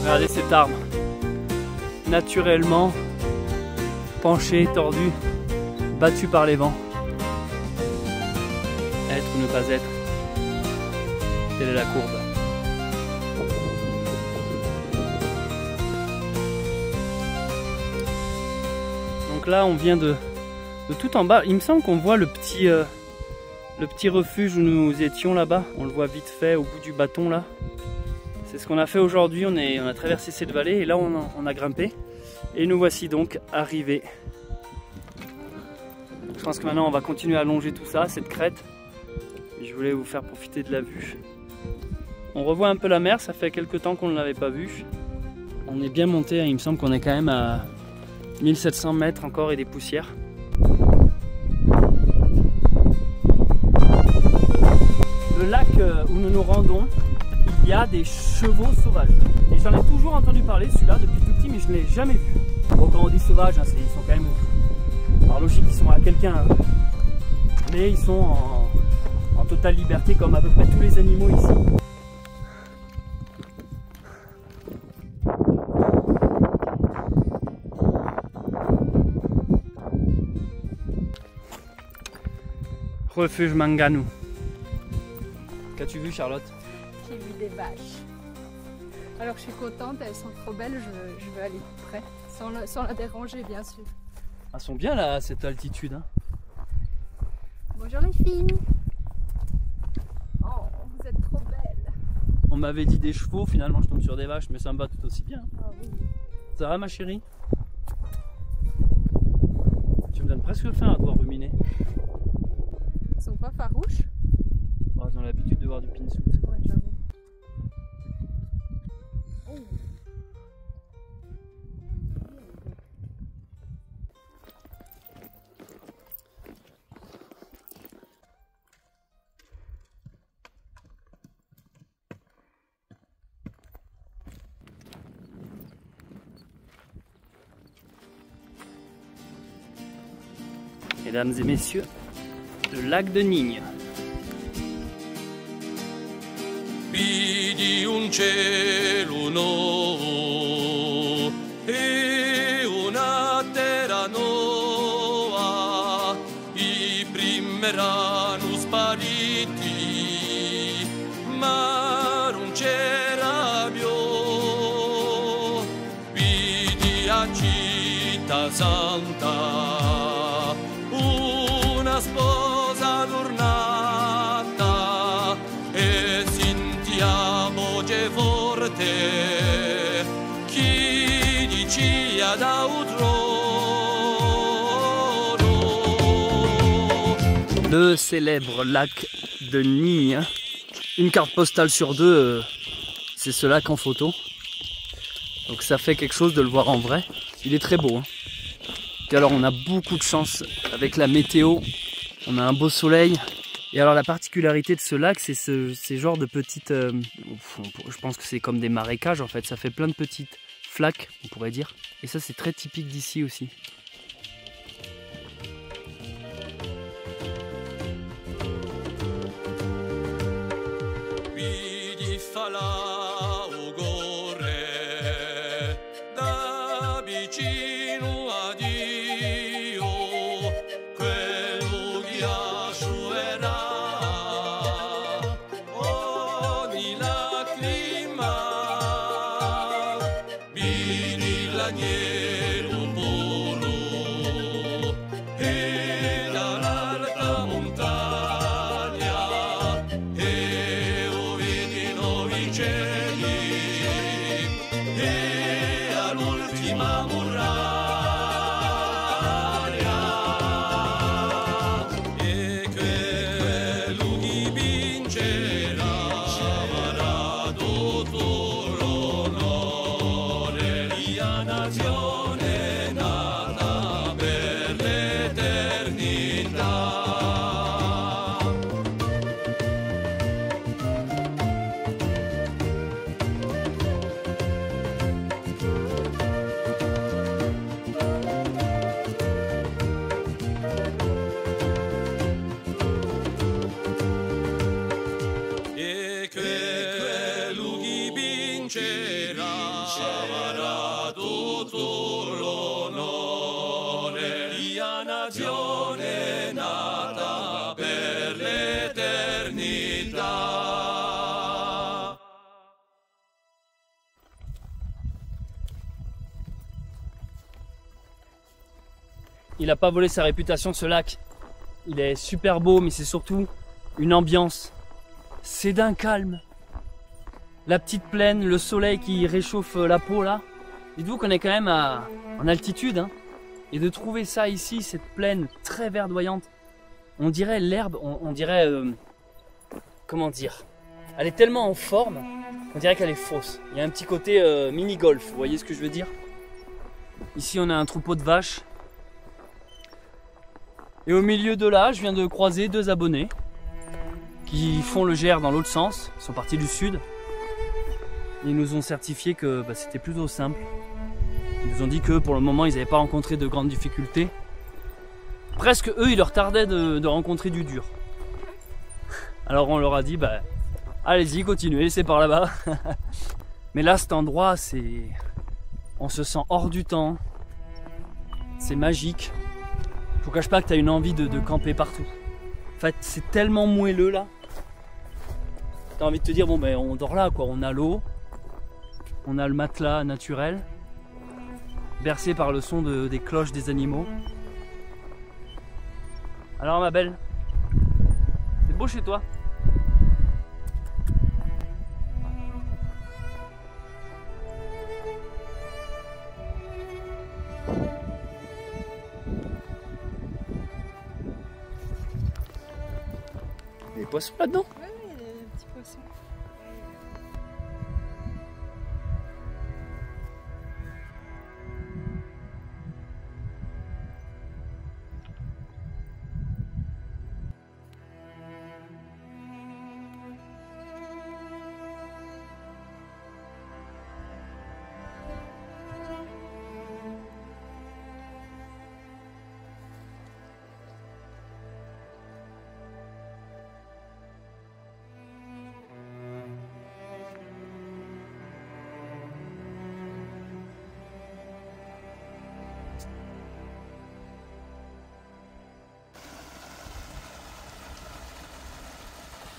Speaker 4: Regardez cet arbre. Naturellement penché, tordu, battu par les vents. Être ou ne pas être, telle est la courbe. Donc là on vient de tout en bas. Il me semble qu'on voit le petit refuge où nous étions là-bas. On le voit vite fait au bout du bâton là. C'est ce qu'on a fait aujourd'hui, on a traversé cette vallée et là on a grimpé. Et nous voici donc arrivés. Je pense que maintenant on va continuer à longer tout ça, cette crête. Et je voulais vous faire profiter de la vue. On revoit un peu la mer, ça fait quelques temps qu'on ne l'avait pas vue. On est bien monté, hein. Il me semble qu'on est quand même à 1700 mètres encore et des poussières. Le lac où nous nous rendons, il y a des chevaux sauvages. Et j'en ai toujours entendu parler, celui-là, depuis tout petit, mais je ne l'ai jamais vu. Bon, quand on dit sauvages, hein, ils sont quand même, par logique, ils sont à quelqu'un. Hein. Mais ils sont en totale liberté, comme à peu près tous les animaux ici. Refuge Manganou. Qu'as-tu vu, Charlotte?
Speaker 3: J'ai vu des vaches. Alors je suis contente, elles sont trop belles, je veux aller plus près, sans la déranger bien sûr.
Speaker 4: Elles sont bien là à cette altitude. Hein.
Speaker 3: Bonjour les filles. Oh, vous êtes trop belles.
Speaker 4: On m'avait dit des chevaux, finalement je tombe sur des vaches, mais ça me va tout aussi bien.
Speaker 3: Ah oui.
Speaker 4: Ça va ma chérie? Tu me donnes presque faim à devoir ruminer.
Speaker 3: Ils sont pas farouches?
Speaker 4: Oh, ils ont l'habitude de voir du pinsout.
Speaker 3: Ouais, j'avoue. Oh.
Speaker 4: Mesdames et messieurs, le lac de Nigne.
Speaker 5: Vidi un cielo nuovo e una terra nuova, i primi erano spariti, ma non c'era più. Vidi a città santa una sposa adornata e sentia voce forte chi diceva da un trono.
Speaker 4: Le célèbre lac de Nigne. Une carte postale sur deux, c'est ce lac en photo. Donc ça fait quelque chose de le voir en vrai. Il est très beau. Hein. Et alors on a beaucoup de chance avec la météo. On a un beau soleil. Et alors la particularité de ce lac, c'est ces genres de petites... je pense que c'est comme des marécages en fait. Ça fait plein de petites flaques, on pourrait dire. Et ça c'est très typique d'ici aussi. Il n'a pas volé sa réputation ce lac. Il est super beau, mais c'est surtout une ambiance. C'est d'un calme. La petite plaine, le soleil qui réchauffe la peau là. Dites-vous qu'on est quand même en altitude, hein, et de trouver ça ici, cette plaine très verdoyante, on dirait l'herbe, on dirait, comment dire, elle est tellement en forme, on dirait qu'elle est fausse. Il y a un petit côté mini-golf, vous voyez ce que je veux dire? Ici on a un troupeau de vaches. Et au milieu de là, je viens de croiser 2 abonnés qui font le GR dans l'autre sens, ils sont partis du sud. Ils nous ont certifié que c'était plutôt simple. Ils nous ont dit que pour le moment ils n'avaient pas rencontré de grandes difficultés. Presque eux, il leur tardait de rencontrer du dur. Alors on leur a dit allez-y, continuez, c'est par là-bas. Mais là cet endroit, on se sent hors du temps. C'est magique. Je vous cache pas que tu as une envie de camper partout. En fait, c'est tellement moelleux là. Tu as envie de te dire bon on dort là quoi, on a l'eau. On a le matelas naturel, bercé par le son des cloches des animaux. Alors ma belle, c'est beau chez toi? Il y a des poissons là-dedans?
Speaker 3: Oui, il y a des petits poissons.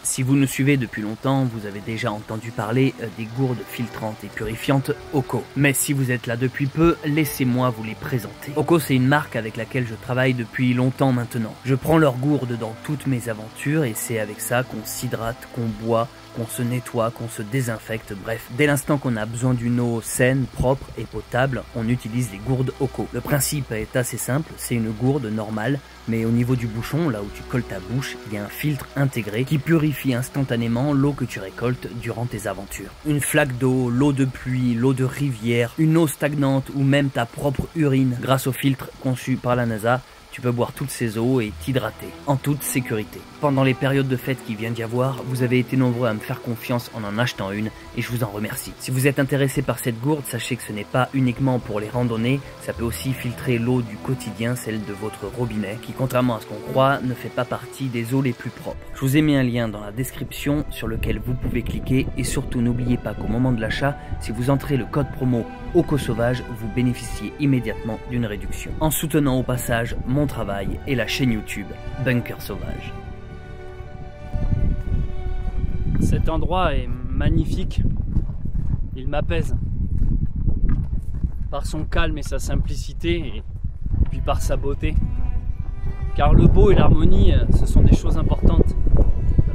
Speaker 1: Si vous nous suivez depuis longtemps, vous avez déjà entendu parler des gourdes filtrantes et purifiantes Oco. Mais si vous êtes là depuis peu, laissez-moi vous les présenter. Oco, c'est une marque avec laquelle je travaille depuis longtemps maintenant. Je prends leurs gourdes dans toutes mes aventures et c'est avec ça qu'on s'hydrate, qu'on boit, qu'on se nettoie, qu'on se désinfecte, bref. Dès l'instant qu'on a besoin d'une eau saine, propre et potable, on utilise les gourdes Oco. Le principe est assez simple, c'est une gourde normale, mais au niveau du bouchon, là où tu colles ta bouche, il y a un filtre intégré qui purifie instantanément l'eau que tu récoltes durant tes aventures. Une flaque d'eau, l'eau de pluie, l'eau de rivière, une eau stagnante ou même ta propre urine, grâce au filtre conçu par la NASA, tu peux boire toutes ces eaux et t'hydrater, en toute sécurité. Pendant les périodes de fête qui vient d'y avoir, vous avez été nombreux à me faire confiance en achetant une, et je vous en remercie. Si vous êtes intéressé par cette gourde, sachez que ce n'est pas uniquement pour les randonnées, ça peut aussi filtrer l'eau du quotidien, celle de votre robinet, qui contrairement à ce qu'on croit, ne fait pas partie des eaux les plus propres. Je vous ai mis un lien dans la description sur lequel vous pouvez cliquer, et surtout n'oubliez pas qu'au moment de l'achat, si vous entrez le code promo Oco Sauvage, vous bénéficiez immédiatement d'une réduction, en soutenant au passage mon travail et la chaîne YouTube Bunker Sauvage.
Speaker 4: Cet endroit est magnifique, il m'apaise par son calme et sa simplicité et puis par sa beauté. Car le beau et l'harmonie, ce sont des choses importantes,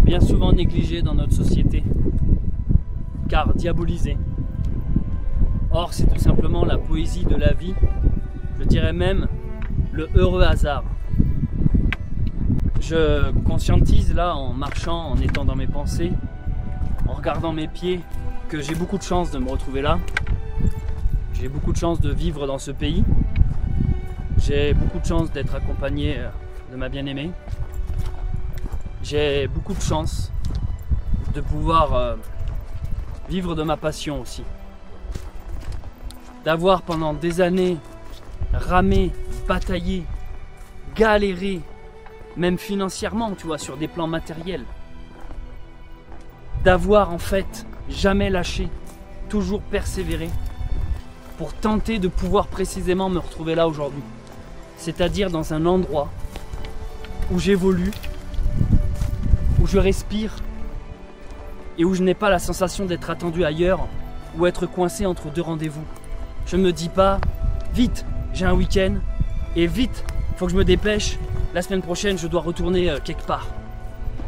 Speaker 4: bien souvent négligées dans notre société, car diabolisées. Or, c'est tout simplement la poésie de la vie, je dirais même le heureux hasard. Je conscientise là, en marchant, en étant dans mes pensées, en regardant mes pieds, que j'ai beaucoup de chance de me retrouver là. J'ai beaucoup de chance de vivre dans ce pays. J'ai beaucoup de chance d'être accompagné de ma bien-aimée. J'ai beaucoup de chance de pouvoir vivre de ma passion aussi. D'avoir pendant des années ramé, bataillé, galéré, même financièrement, tu vois, sur des plans matériels. D'avoir en fait jamais lâché, toujours persévéré, pour tenter de pouvoir précisément me retrouver là aujourd'hui. C'est-à-dire dans un endroit où j'évolue, où je respire et où je n'ai pas la sensation d'être attendu ailleurs ou être coincé entre deux rendez-vous. Je ne me dis pas, vite, j'ai un week-end et vite, il faut que je me dépêche, la semaine prochaine je dois retourner quelque part.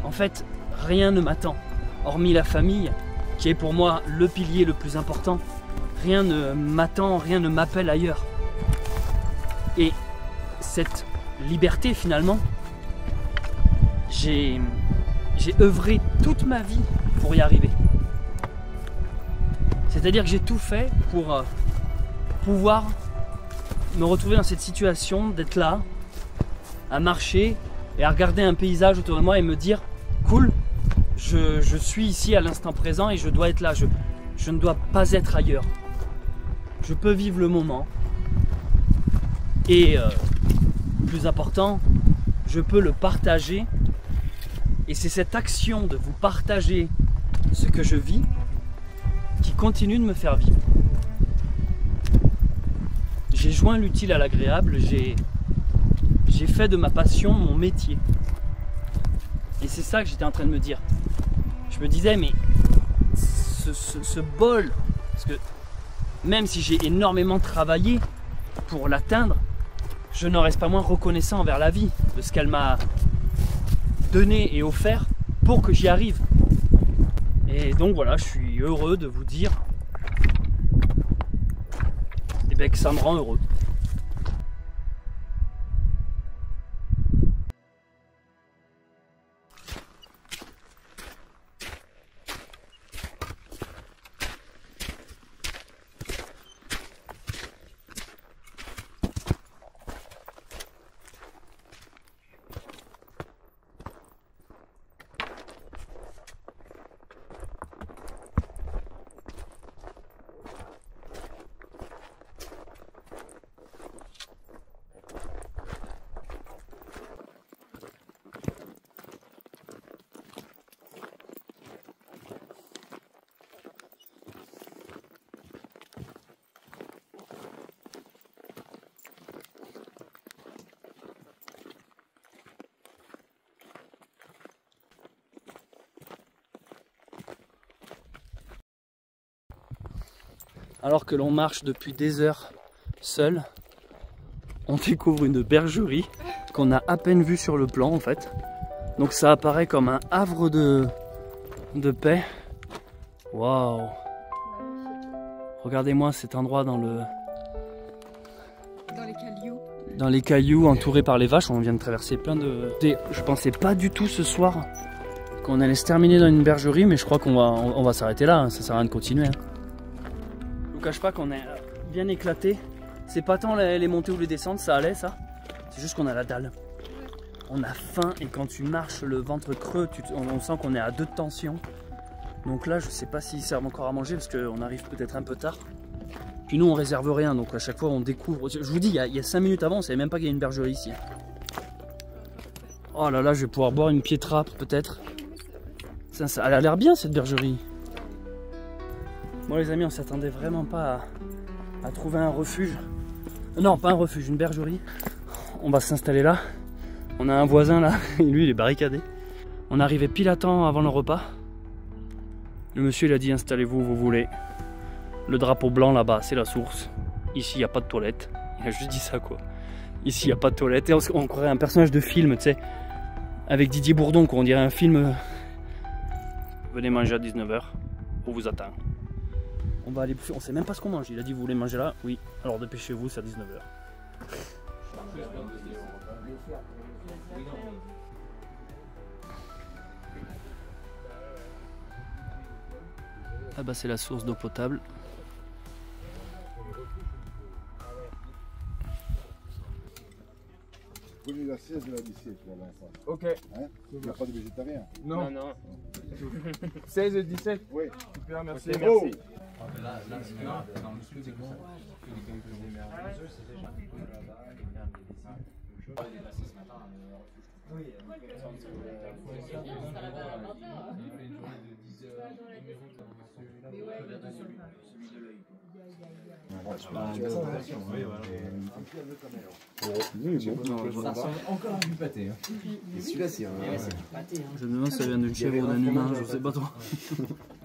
Speaker 4: En fait, rien ne m'attend, hormis la famille, qui est pour moi le pilier le plus important. Rien ne m'attend, rien ne m'appelle ailleurs. Et cette liberté finalement, j'ai œuvré toute ma vie pour y arriver. C'est-à-dire que j'ai tout fait pour pouvoir me retrouver dans cette situation, d'être là, à marcher et à regarder un paysage autour de moi et me dire cool, je suis ici à l'instant présent et je dois être là, je ne dois pas être ailleurs. Je peux vivre le moment et plus important, je peux le partager. Et c'est cette action de vous partager ce que je vis qui continue de me faire vivre. J'ai joint l'utile à l'agréable, j'ai fait de ma passion mon métier. Et c'est ça que j'étais en train de me dire. Je me disais, mais ce bol, parce que même si j'ai énormément travaillé pour l'atteindre, je n'en reste pas moins reconnaissant envers la vie de ce qu'elle m'a donné et offert pour que j'y arrive. Et donc voilà, je suis heureux de vous dire que ça me rend heureux. Alors que l'on marche depuis des heures seul, on découvre une bergerie qu'on a à peine vue sur le plan en fait. Donc ça apparaît comme un havre de paix. Waouh! Regardez-moi cet endroit dans
Speaker 3: les cailloux.
Speaker 4: Dans les cailloux, entouré par les vaches. On vient de traverser plein de... Je pensais pas du tout ce soir qu'on allait se terminer dans une bergerie, mais je crois qu'on va s'arrêter là, hein. Ça sert à rien de continuer. Hein. Je vous cache pas qu'on est bien éclaté. C'est pas tant les montées ou les descentes, ça allait ça. C'est juste qu'on a la dalle. On a faim et quand tu marches le ventre creux, on sent qu'on est à 2 de tension. Donc là, je sais pas s'ils servent encore à manger parce qu'on arrive peut-être un peu tard. Puis nous, on réserve rien, donc à chaque fois, on découvre. Je vous dis, il y a 5 minutes avant, on savait même pas qu'il y a une bergerie ici. Oh là là, je vais pouvoir boire une pietra peut-être. Ça elle a l'air bien cette bergerie. Bon les amis, on s'attendait vraiment pas à trouver un refuge. Non, pas un refuge, une bergerie. On va s'installer là. On a un voisin là, et lui il est barricadé. On arrivait pile à temps avant le repas. Le monsieur il a dit installez-vous où vous voulez. Le drapeau blanc là-bas, c'est la source. Ici il n'y a pas de toilette. Il a juste dit ça quoi. Ici il n'y a pas de toilette. Et on croirait un personnage de film, tu sais. Avec Didier Bourdon, quoi. On dirait un film. Venez manger à 19h, on vous attend. On va aller bouffer, on sait même pas ce qu'on mange. Il a dit vous voulez manger là? Oui. Alors dépêchez-vous, c'est à 19h. Ah bah c'est la source d'eau potable.
Speaker 6: Vous connaissez la 16 et la 17 là, l'enfant.
Speaker 7: Ok.
Speaker 6: Hein? Il n'y a pas de végétarien.
Speaker 7: Non. 16 et 17.
Speaker 6: Oui.
Speaker 7: Super, merci.
Speaker 6: Okay.
Speaker 7: Merci.
Speaker 6: Ça ressemble encore à du pâté. Et celui-là, c'est un.
Speaker 4: Je me demande si ça vient d'une chèvre ou d'un humain, je sais pas trop.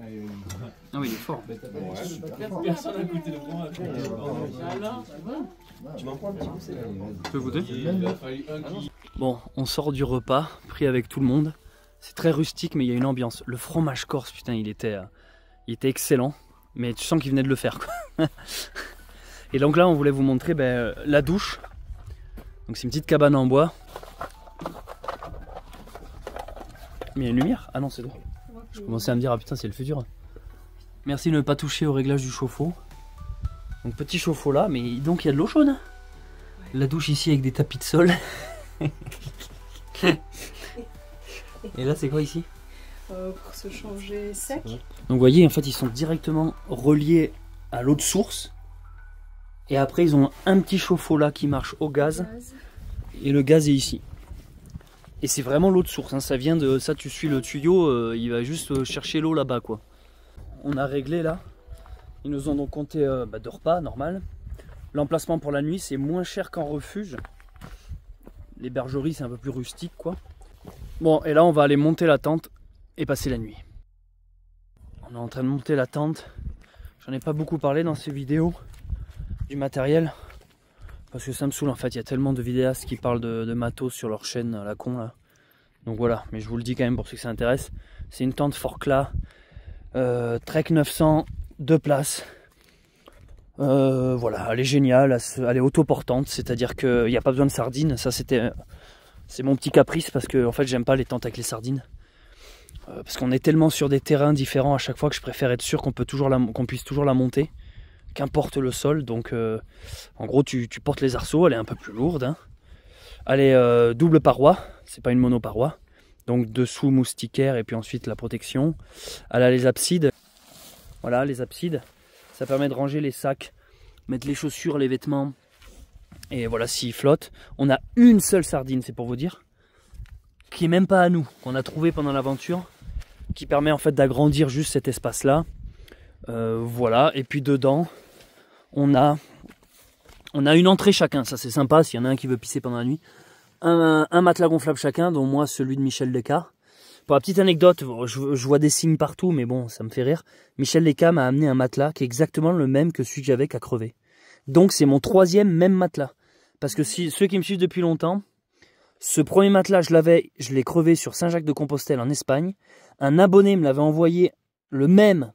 Speaker 4: Ah oui, il est fort.
Speaker 7: Personne n'a goûté le bon.
Speaker 6: Tu m'en prends un petit peu, c'est.
Speaker 4: Tu peux goûter? Bon, on sort du repas, pris avec tout le monde. C'est très rustique, mais il y a une ambiance. Le fromage corse, putain, il était excellent. Mais tu sens qu'il venait de le faire, quoi. Et donc là, on voulait vous montrer la douche. Donc c'est une petite cabane en bois. Mais il y a une lumière? Ah non, c'est l'eau. Je commençais à me dire, ah putain, c'est le futur. Merci de ne pas toucher au réglage du chauffe-eau. Donc petit chauffe-eau là, mais donc il y a de l'eau chaude. Hein. La douche ici avec des tapis de sol. Et là, c'est quoi ici?
Speaker 3: Pour se changer sec.
Speaker 4: Donc vous voyez, en fait, ils sont directement reliés à l'eau de source. Et après, ils ont un petit chauffe-eau là qui marche au gaz. Et le gaz est ici. Et c'est vraiment l'eau de source, hein. Ça vient de ça, tu suis le tuyau, il va juste chercher l'eau là-bas, quoi. On a réglé là. Ils nous ont donc compté de repas, normal. L'emplacement pour la nuit, c'est moins cher qu'en refuge. Les bergeries, c'est un peu plus rustique, quoi. Bon, et là, on va aller monter la tente et passer la nuit. On est en train de monter la tente. J'en ai pas beaucoup parlé dans ces vidéos du matériel. Parce que ça me saoule en fait, il y a tellement de vidéastes qui parlent de matos sur leur chaîne à la con là. Donc voilà, mais je vous le dis quand même pour ceux que ça intéresse. C'est une tente Forclaz, Trek 900, 2 places. Voilà, elle est géniale, elle est autoportante, c'est-à-dire qu'il n'y a pas besoin de sardines. Ça c'est mon petit caprice parce que en fait j'aime pas les tentes avec les sardines. Parce qu'on est tellement sur des terrains différents à chaque fois que je préfère être sûr qu'on puisse toujours la monter. Qu'importe le sol, donc en gros tu portes les arceaux, elle est un peu plus lourde, hein. Elle est double paroi, c'est pas une monoparoi, donc dessous moustiquaire et puis ensuite la protection. Elle a les absides, voilà les absides, ça permet de ranger les sacs, mettre les chaussures, les vêtements, et voilà s'ils flottent. On a une seule sardine, c'est pour vous dire, qui est même pas à nous, qu'on a trouvé pendant l'aventure, qui permet en fait d'agrandir juste cet espace là. Voilà, et puis dedans on a une entrée chacun, ça c'est sympa s'il y en a un qui veut pisser pendant la nuit. Un matelas gonflable chacun, dont moi celui de Michel Descas. Pour la petite anecdote, je vois des signes partout, mais bon, ça me fait rire. Michel Descas m'a amené un matelas qui est exactement le même que celui que j'avais qu'à crever. Donc c'est mon 3e même matelas. Parce que si ceux qui me suivent depuis longtemps, ce premier matelas je l'ai crevé sur Saint-Jacques-de-Compostelle en Espagne. Un abonné me l'avait envoyé le même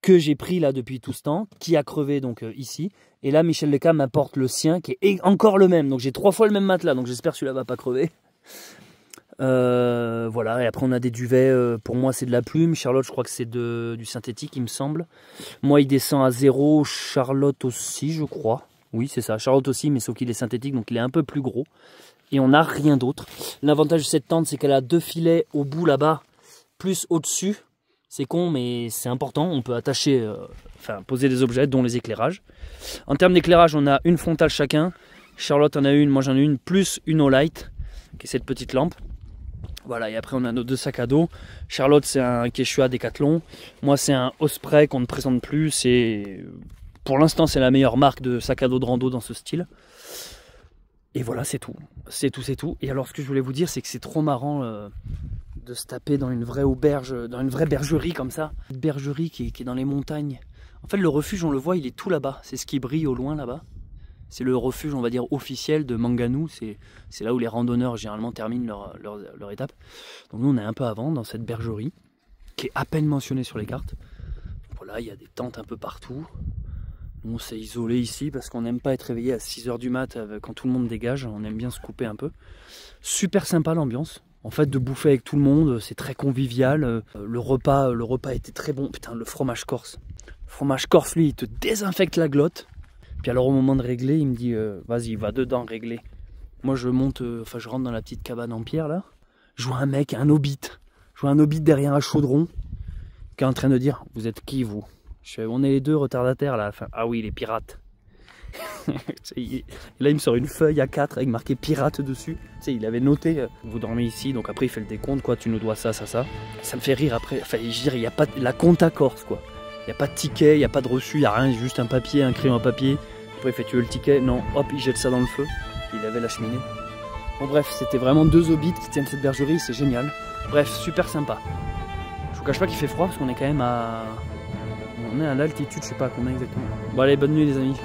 Speaker 4: que j'ai pris là depuis tout ce temps, qui a crevé donc ici. Et là, Michel Descas m'apporte le sien, qui est encore le même. Donc j'ai 3 fois le même matelas, donc j'espère que celui-là va pas crever. Voilà, et après on a des duvets, pour moi c'est de la plume. Charlotte, je crois que c'est du synthétique, il me semble. Moi, il descend à 0, Charlotte aussi, je crois. Oui, c'est ça, Charlotte aussi, mais sauf qu'il est synthétique, donc il est un peu plus gros. Et on n'a rien d'autre. L'avantage de cette tente, c'est qu'elle a 2 filets au bout là-bas, plus au-dessus. C'est con, mais c'est important. On peut attacher, poser des objets, dont les éclairages. En termes d'éclairage, on a une frontale chacun. Charlotte en a une, moi j'en ai une, plus une Olight, qui est cette petite lampe. Voilà, et après on a nos 2 sacs à dos. Charlotte, c'est un Quechua Decathlon. Moi, c'est un Osprey qu'on ne présente plus. Pour l'instant, c'est la meilleure marque de sac à dos de rando dans ce style. Et voilà, c'est tout. C'est tout. Et alors, ce que je voulais vous dire, c'est que c'est trop marrant de se taper dans une vraie auberge, dans une vraie bergerie comme ça. Une bergerie qui est dans les montagnes. En fait, le refuge, on le voit, il est tout là-bas. C'est ce qui brille au loin là-bas. C'est le refuge, on va dire, officiel de Manganou. C'est là où les randonneurs, généralement, terminent leur étape. Donc nous, on est un peu avant, dans cette bergerie, qui est à peine mentionnée sur les cartes. Voilà, il y a des tentes un peu partout. On s'est isolé ici parce qu'on n'aime pas être réveillé à 6 h du mat quand tout le monde dégage. On aime bien se couper un peu. Super sympa l'ambiance. En fait, de bouffer avec tout le monde, c'est très convivial. Le repas était très bon. Putain, le fromage corse. Le fromage corse, lui, il te désinfecte la glotte. Puis alors, au moment de régler, il me dit vas-y, va dedans régler. Moi, je rentre dans la petite cabane en pierre là. Je vois un mec, un hobbit. Je vois un hobbit derrière un chaudron qui est en train de dire vous êtes qui vous? On est les 2 retardataires là. Enfin, ah oui, les pirates. Et là, il me sort une feuille A4 avec marqué pirate dessus. Tu sais, il avait noté vous dormez ici, donc après il fait le décompte, quoi. Tu nous dois ça. Ça me fait rire après. Enfin, je dirais, il n'y a pas la compta corse, quoi. Il n'y a pas de ticket, il n'y a pas de reçu, il n'y a rien, juste un papier, un crayon à papier. Après, il fait tu veux le ticket? Non, hop, il jette ça dans le feu. Il avait la cheminée. Bon, bref, c'était vraiment 2 hobbits qui tiennent cette bergerie, c'est génial. Bref, super sympa. Je vous cache pas qu'il fait froid parce qu'on est quand même à. On est à l'altitude, je sais pas à combien exactement. Bon allez, bonne nuit les amis.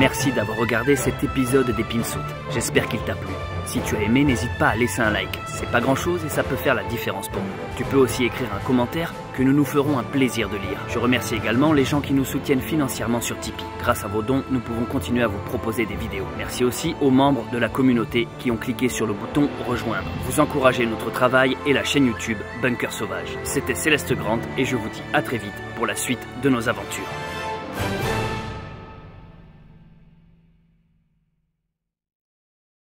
Speaker 2: Merci d'avoir regardé cet épisode d'Épine Saute. J'espère qu'il t'a plu. Si tu as aimé, n'hésite pas à laisser un like. C'est pas grand chose et ça peut faire la différence pour nous. Tu peux aussi écrire un commentaire que nous nous ferons un plaisir de lire. Je remercie également les gens qui nous soutiennent financièrement sur Tipeee. Grâce à vos dons, nous pouvons continuer à vous proposer des vidéos. Merci aussi aux membres de la communauté qui ont cliqué sur le bouton rejoindre. Vous encouragez notre travail et la chaîne YouTube Bunker Sauvage. C'était Céleste Grant et je vous dis à très vite pour la suite de nos aventures.